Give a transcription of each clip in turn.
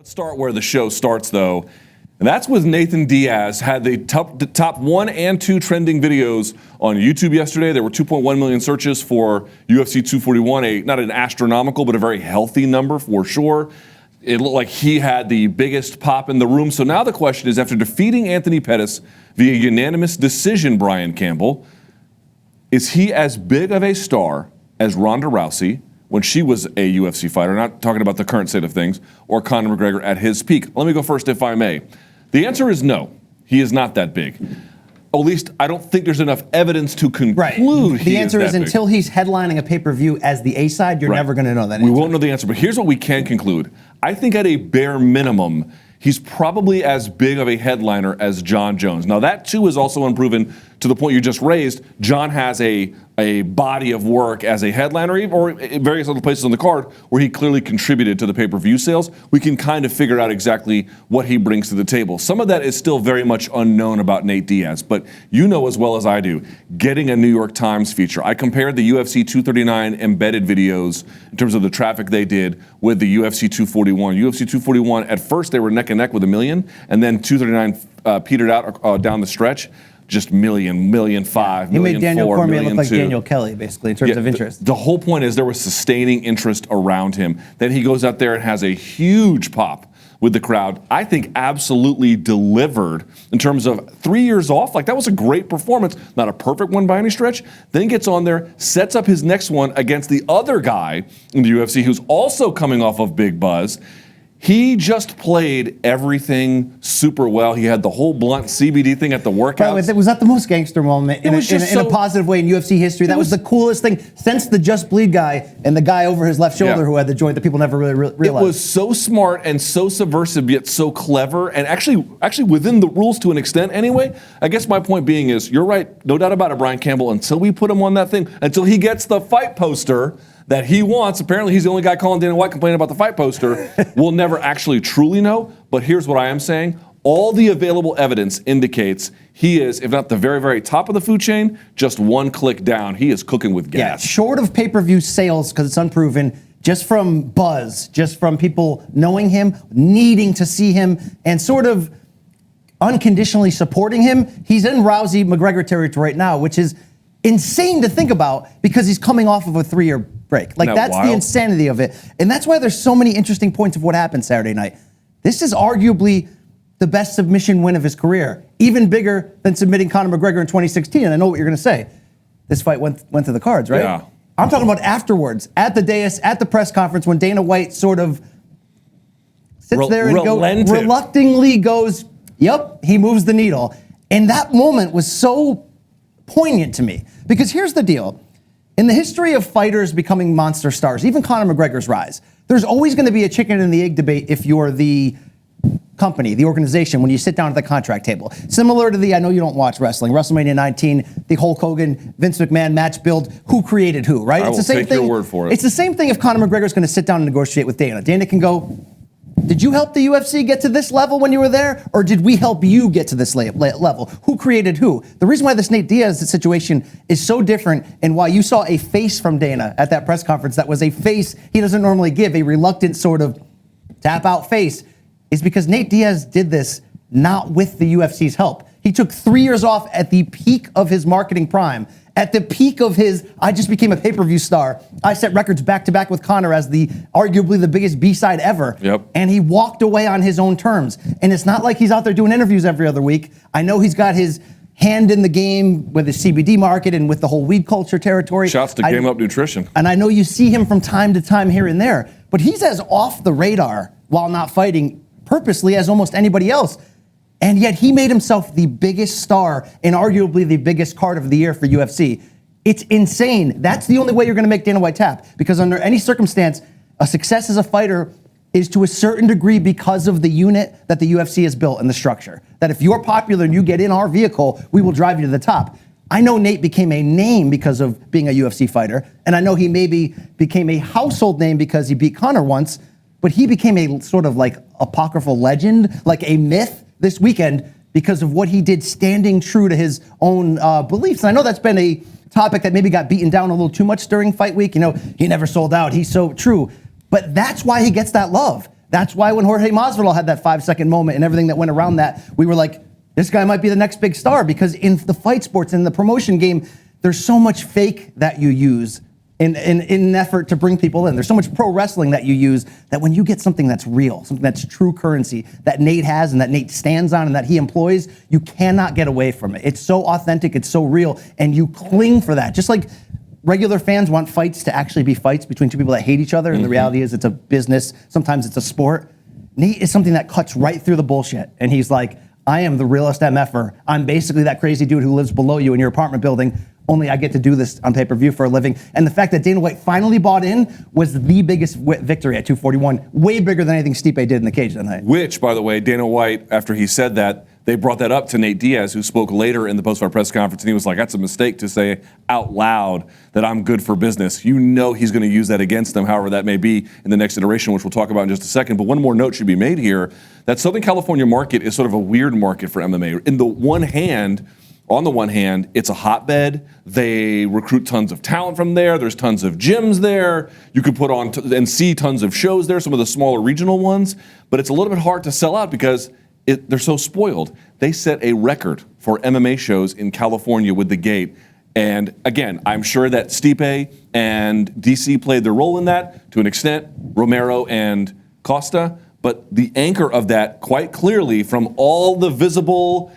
Start where the show starts, though. And that's with Nathan Diaz had the top 1 and 2 trending videos on YouTube yesterday. There were 2.1 million searches for UFC 241, not an astronomical, but a very healthy number for sure. It looked like he had the biggest pop in the room. So now the question is, after defeating Anthony Pettis via unanimous decision, Brian Campbell, is he as big of a star as Ronda Rousey when she was a UFC fighter, not talking about the current state of things, or Conor McGregor at his peak? Let me go first, if I may. The answer is no. He is not that big. At least I don't think there's enough evidence to conclude. Right. The answer is until he's headlining a pay-per-view as the A side, you're never going to know that answer. We won't know the answer, but here's what we can conclude. I think at a bare minimum, he's probably as big of a headliner as John Jones. Now that too is also unproven to the point you just raised. John has a body of work as a headliner or various other places on the card where he clearly contributed to the pay-per-view sales. We can kind of figure out exactly what he brings to the table. Some of that is still very much unknown about Nate Diaz, but you know as well as I do, getting a New York Times feature. I compared the UFC 239 embedded videos in terms of the traffic they did with the UFC 241. UFC 241, at first they were neck and neck with 1 million, and then 239 petered out down the stretch. Just million, 1.5 million. He made Daniel Cormier look like 2. Daniel Kelly, basically, in terms of interest. The whole point is there was sustaining interest around him. Then he goes out there and has a huge pop with the crowd. I think absolutely delivered in terms of 3 years off. Like, that was a great performance. Not a perfect one by any stretch. Then gets on there, sets up his next one against the other guy in the UFC who's also coming off of big buzz. He just played everything super well. He had the whole blunt CBD thing at the workouts. Was that the most gangster moment in a positive way in UFC history? That was the coolest thing since the Just Bleed guy and the guy over his left shoulder who had the joint that people never really realized. It was so smart and so subversive yet so clever and actually within the rules to an extent anyway. I guess my point being is, you're right, no doubt about it, Brian Campbell, until we put him on that thing, until he gets the fight poster that he wants. Apparently he's the only guy calling Dana White complaining about the fight poster. We'll never actually truly know, but here's what I am saying. All the available evidence indicates he is, if not the very, very top of the food chain, just one click down. He is cooking with gas. Yeah, short of pay-per-view sales, because it's unproven, just from buzz, just from people knowing him, needing to see him, and sort of unconditionally supporting him, he's in Rousey-McGregor territory right now, which is insane to think about because he's coming off of a 3-year break. Like, that's the insanity of it. And that's why there's so many interesting points of what happened Saturday night. This is arguably the best submission win of his career, even bigger than submitting Conor McGregor in 2016. And I know what you're going to say. This fight went to the cards, right? Yeah. I'm talking about afterwards, at the dais, at the press conference, when Dana White sort of sits there and reluctantly goes, yep, he moves the needle. And that moment was so poignant to me. Because here's the deal. In the history of fighters becoming monster stars, even Conor McGregor's rise, there's always going to be a chicken and the egg debate if you're the company, the organization, when you sit down at the contract table. Similar to I know you don't watch wrestling, WrestleMania 19, the Hulk Hogan, Vince McMahon match build, who created who, right? I will take your word for it. It's the same thing if Conor McGregor's going to sit down and negotiate with Dana. Dana can go, did you help the UFC get to this level when you were there? Or did we help you get to this level? Who created who? The reason why this Nate Diaz situation is so different and why you saw a face from Dana at that press conference that was a face he doesn't normally give, a reluctant sort of tap out face, is because Nate Diaz did this not with the UFC's help. He took 3 years off at the peak of his marketing prime, at the peak of his, I just became a pay-per-view star. I set records back-to-back with Conor as arguably the biggest B-side ever. Yep. And he walked away on his own terms. And it's not like he's out there doing interviews every other week. I know he's got his hand in the game with the CBD market and with the whole weed culture territory. Shouts to Game Up Nutrition. And I know you see him from time to time here and there, but he's as off the radar while not fighting purposely as almost anybody else. And yet he made himself the biggest star and arguably the biggest card of the year for UFC. It's insane. That's the only way you're going to make Dana White tap, because under any circumstance, a success as a fighter is to a certain degree because of the unit that the UFC has built and the structure. That if you're popular and you get in our vehicle, we will drive you to the top. I know Nate became a name because of being a UFC fighter, and I know he maybe became a household name because he beat Conor once, but he became a sort of like apocryphal legend, like a myth this weekend because of what he did standing true to his own beliefs. And I know that's been a topic that maybe got beaten down a little too much during fight week. You know, he never sold out. He's so true. But that's why he gets that love. That's why when Jorge Masvidal had that 5-second moment and everything that went around that, we were like, this guy might be the next big star, because in the fight sports, in the promotion game, there's so much fake that you use in an effort to bring people in. There's so much pro wrestling that you use that when you get something that's real, something that's true currency that Nate has and that Nate stands on and that he employs, you cannot get away from it. It's so authentic, it's so real, and you cling for that. Just like regular fans want fights to actually be fights between two people that hate each other, and the reality is it's a business, sometimes it's a sport. Nate is something that cuts right through the bullshit, and he's like, I am the realest MFer. I'm basically that crazy dude who lives below you in your apartment building, only I get to do this on pay-per-view for a living. And the fact that Dana White finally bought in was the biggest victory at 241, way bigger than anything Stipe did in the cage that night. Which, by the way, Dana White, after he said that, they brought that up to Nate Diaz, who spoke later in the post-fight press conference, and he was like, that's a mistake to say out loud that I'm good for business. You know he's going to use that against them, however that may be in the next iteration, which we'll talk about in just a second. But one more note should be made here, that Southern California market is sort of a weird market for MMA. On the one hand, it's a hotbed. They recruit tons of talent from there. There's tons of gyms there. You could put on and see tons of shows there, some of the smaller regional ones. But it's a little bit hard to sell out because they're so spoiled. They set a record for MMA shows in California with the gate. And again, I'm sure that Stipe and DC played their role in that to an extent, Romero and Costa. But the anchor of that, quite clearly, from all the visible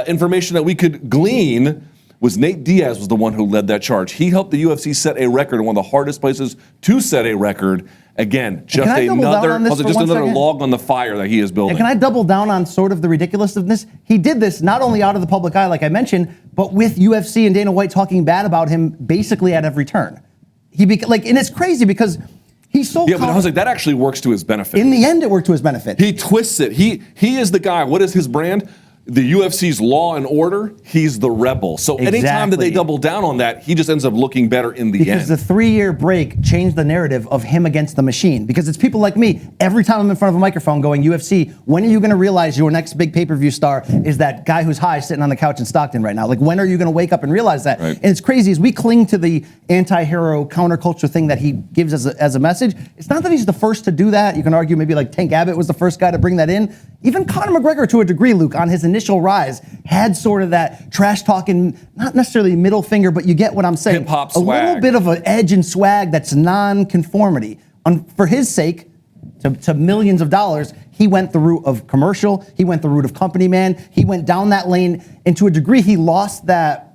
information that we could glean, was Nate Diaz was the one who led that charge. He helped the UFC set a record in one of the hardest places to set a record. Again, just another log on the fire that he is building. And can I double down on sort of the ridiculousness? He did this not only out of the public eye, like I mentioned, but with UFC and Dana White talking bad about him basically at every turn. And it's crazy because he's so. Yeah, but I was like, that actually works to his benefit. In the end, it worked to his benefit. He twists it. He is the guy. What is his brand? The UFC's Law and Order, he's the rebel. So anytime that they double down on that, he just ends up looking better in the end. Because the 3-year break changed the narrative of him against the machine. Because it's people like me, every time I'm in front of a microphone going, UFC, when are you going to realize your next big pay-per-view star is that guy who's high sitting on the couch in Stockton right now? Like, when are you going to wake up and realize that? Right. And it's crazy, as we cling to the anti-hero counterculture thing that he gives as a message, it's not that he's the first to do that. You can argue maybe like Tank Abbott was the first guy to bring that in. Even Conor McGregor, to a degree, Luke, on his initial rise, had sort of that trash-talking, not necessarily middle finger, but you get what I'm saying. Hip-hop swag. A little bit of an edge and swag that's non-conformity. For his sake, to millions of dollars, he went the route of commercial, he went the route of company man, he went down that lane, and to a degree, he lost that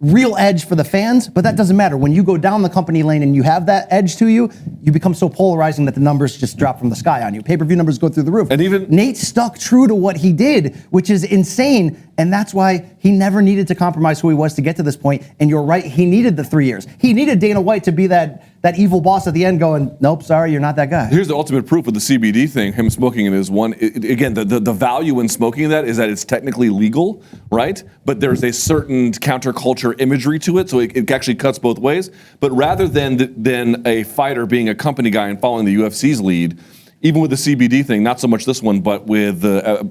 real edge for the fans, but that doesn't matter. When you go down the company lane and you have that edge to you, you become so polarizing that the numbers just drop from the sky on you. Pay-per-view numbers go through the roof. And even Nate stuck true to what he did, which is insane, and that's why he never needed to compromise who he was to get to this point. And you're right, he needed the 3 years. He needed Dana White to be that evil boss at the end going, nope, sorry, you're not that guy. Here's the ultimate proof with the CBD thing, him smoking it is one. Again, the value in smoking that is that it's technically legal, right? But there's a certain counterculture imagery to it, so it actually cuts both ways. But rather than a fighter being a company guy and following the UFC's lead, even with the CBD thing, not so much this one, but with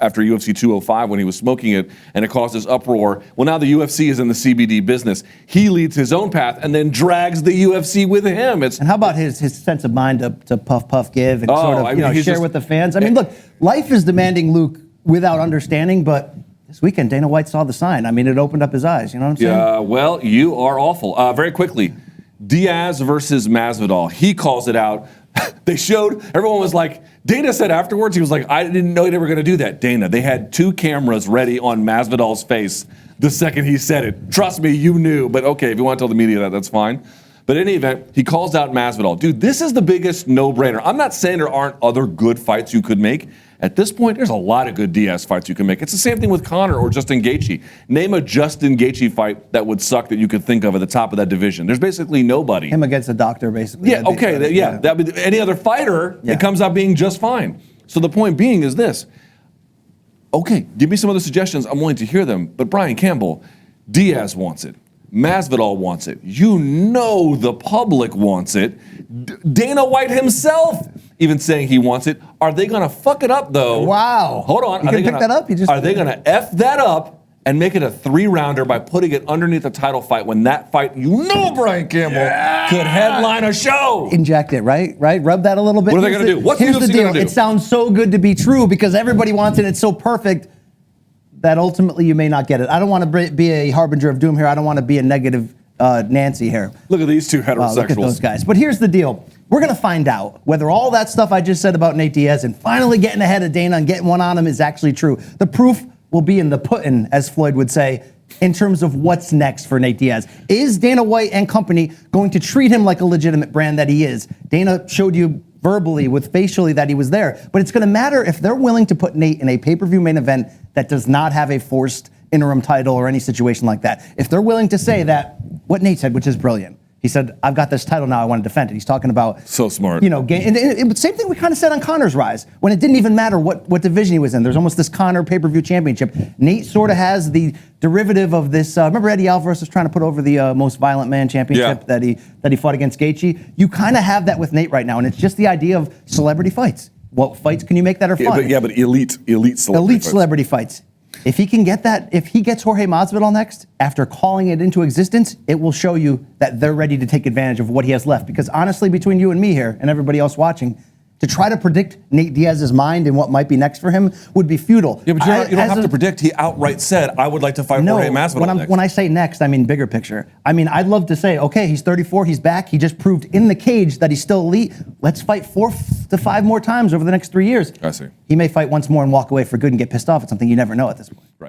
after UFC 205 when he was smoking it and it caused this uproar. Well, now the UFC is in the CBD business. He leads his own path and then drags the UFC with him. And how about his sense of mind to puff, give and share with the fans? I mean, look, life is demanding Luke without understanding, but this weekend Dana White saw the sign. I mean, it opened up his eyes. You know what I'm saying? Yeah, well, you are awful. Very quickly, Diaz versus Masvidal. He calls it out. They showed, everyone was like, Dana said afterwards, he was like, I didn't know they were going to do that. Dana, they had 2 cameras ready on Masvidal's face the second he said it. Trust me, you knew. But okay, if you want to tell the media that, that's fine. But in any event, he calls out Masvidal. Dude, this is the biggest no-brainer. I'm not saying there aren't other good fights you could make. At this point, there's a lot of good Diaz fights you can make. It's the same thing with Conor or Justin Gaethje. Name a Justin Gaethje fight that would suck that you could think of at the top of that division. There's basically nobody. Him against a doctor, basically. Yeah, okay, yeah. That'd be any other fighter, it comes out being just fine. So the point being is this. Okay, give me some other suggestions. I'm willing to hear them. But Brian Campbell, Diaz wants it. Masvidal wants it. You know the public wants it. Dana White himself even saying he wants it. Are they going to fuck it up, though? Wow. Hold on. You can pick that up? Are they going to F that up and make it a 3-rounder by putting it underneath a title fight when that fight, Brian Campbell could headline a show. Inject it, right? Rub that a little bit. What are they going to do? What's the UFC going to do? It sounds so good to be true because everybody wants it. It's so perfect that ultimately you may not get it. I don't want to be a harbinger of doom here. I don't want to be a negative Nancy here. Look at these two heterosexuals. Look at those guys. But here's the deal. We're going to find out whether all that stuff I just said about Nate Diaz and finally getting ahead of Dana and getting one on him is actually true. The proof will be in the pudding, as Floyd would say, in terms of what's next for Nate Diaz. Is Dana White and company going to treat him like a legitimate brand that he is? Dana showed you verbally with facially that he was there, but it's going to matter if they're willing to put Nate in a pay-per-view main event that does not have a forced interim title or any situation like that. If they're willing to say that, what Nate said, which is brilliant. He said, I've got this title now, I want to defend it. He's talking about... So smart. Same thing we kind of said on Conor's rise, when it didn't even matter what division he was in. There's almost this Conor pay-per-view championship. Nate sort of has the derivative of this... remember Eddie Alvarez was trying to put over the most violent man championship that he fought against Gaethje? You kind of have that with Nate right now, and it's just the idea of celebrity fights. What fights can you make that are fun? But elite celebrity fights. If he can get that, if he gets Jorge Masvidal next, after calling it into existence, it will show you that they're ready to take advantage of what he has left. Because honestly, between you and me here and everybody else watching, to try to predict Nate Diaz's mind and what might be next for him would be futile. Yeah, but you don't have to predict. He outright said, I would like to fight Jorge Masvidal next. When I say next, I mean bigger picture. I mean, I'd love to say, okay, he's 34, he's back. He just proved in the cage that he's still elite. Let's fight 4 to 5 more times over the next 3 years. I see. He may fight once more and walk away for good and get pissed off at something. You never know at this point. Right.